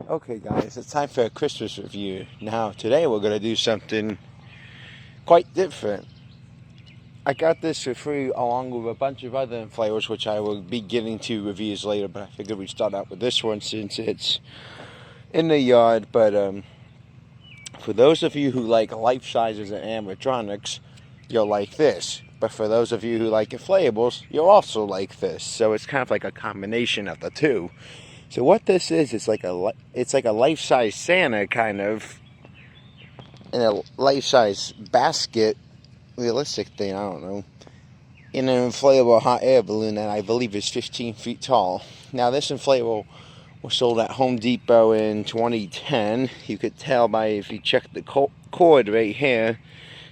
Okay guys, it's time for a Christmas review. Now today we're going to do something quite different. I got this for free along with a bunch of other inflatables which I will be getting to reviews later, but I figured we'd start out with this one since it's in the yard. But for those of you who like life sizes and animatronics, you'll like this. But for those of you who like inflatables, you'll also like this. So it's kind of like a combination of the two. So what this is, it's like a life-size Santa kind of, in a life-size basket, realistic thing, I don't know, in an inflatable hot air balloon that I believe is 15 feet tall. Now this inflatable was sold at Home Depot in 2010. You could tell by if you check the cord right here.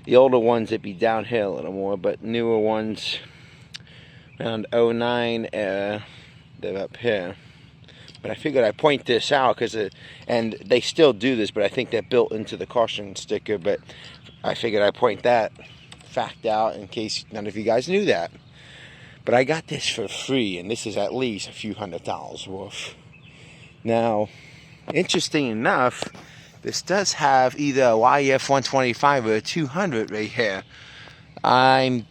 The older ones it'd be down here a little more, but newer ones around 09, they're up here. But I figured I'd point this out because, and they still do this, but I think they're built into the caution sticker. But I figured I'd point that fact out in case none of you guys knew that. But I got this for free, and this is at least a few $100s worth. Now, interesting enough, this does have either a YF 125 or a 200 right here. I'm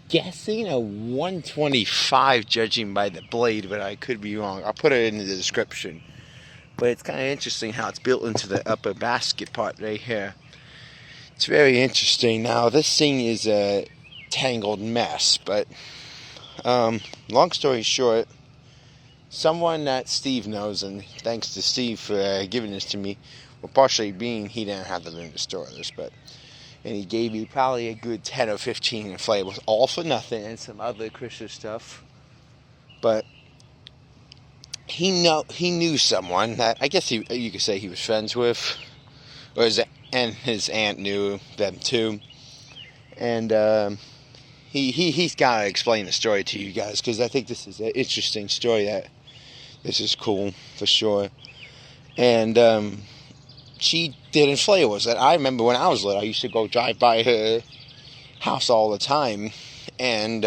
guessing a 125 judging by the blade, but I could be wrong. I'll put it in the description. But it's kind of interesting how it's built into the upper basket part right here. It's very interesting. Now this thing is a tangled mess, but long story short, someone that Steve knows, and thanks to Steve for giving this to me, well, partially being he didn't have the room to store this, and he gave me probably a good 10 or 15 inflatables, all for nothing, and some other Christmas stuff. But he knew someone that I guess you could say he was friends with, and his aunt knew them too. And he's got to explain the story to you guys, because I think this is an interesting story. That this is cool for sure. And she did inflatables that I remember when I was little. I used to go drive by her house all the time, and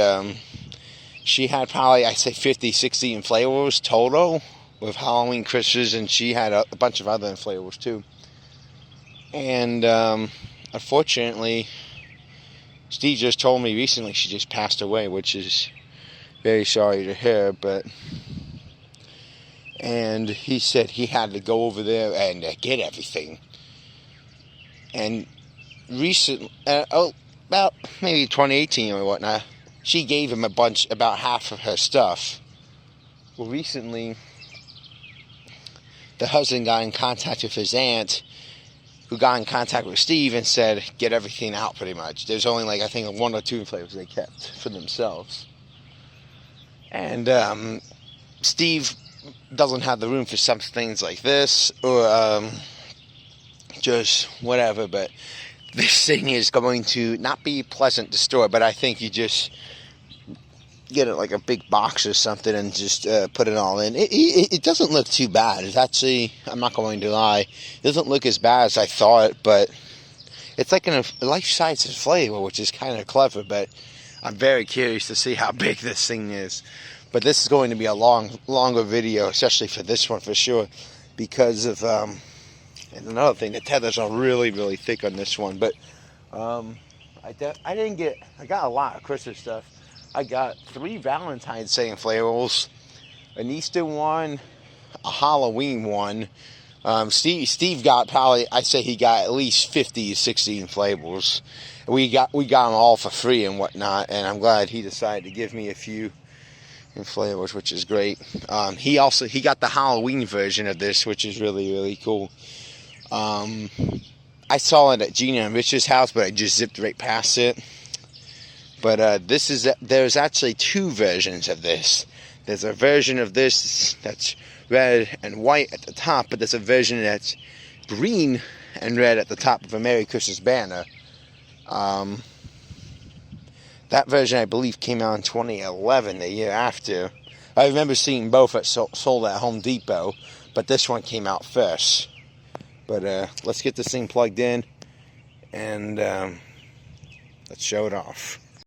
she had probably, I'd say 50, 60 inflatables total with Halloween, Christmas, and she had a bunch of other inflatables too. And unfortunately, Steve just told me recently she just passed away, which is very sorry to hear, and he said he had to go over there and get everything. And recently, about maybe 2018 or whatnot, she gave him about half of her stuff. Well, recently, the husband got in contact with his aunt, who got in contact with Steve and said, get everything out pretty much. There's only I think 1 or 2 inflatables they kept for themselves. And Steve doesn't have the room for some things like this, or just whatever, but this thing is going to not be pleasant to store, but I think you just get it like a big box or something and just put it all in. It doesn't look too bad. It's actually, I'm not going to lie, it doesn't look as bad as I thought, but it's like a life-size inflatable, which is kind of clever, but I'm very curious to see how big this thing is. But this is going to be a longer video, especially for this one for sure, because of, and another thing, the tethers are really, really thick on this one. But I got a lot of Christmas stuff. I got 3 Valentine's Day inflatables, an Easter one, a Halloween one. Steve got probably, I say he got at least 50 to 60 inflatables. We got them all for free and whatnot, and I'm glad he decided to give me a few inflatables, which is great. He got the Halloween version of this, which is really, really cool. I saw it at Gina and Rich's house, but I just zipped right past it. But there's actually 2 versions of this. There's a version of this that's red and white at the top, but there's a version that's green and red at the top of a Merry Christmas banner. That version, I believe, came out in 2011, the year after. I remember seeing both sold at Home Depot, but this one came out first. But let's get this thing plugged in, and let's show it off.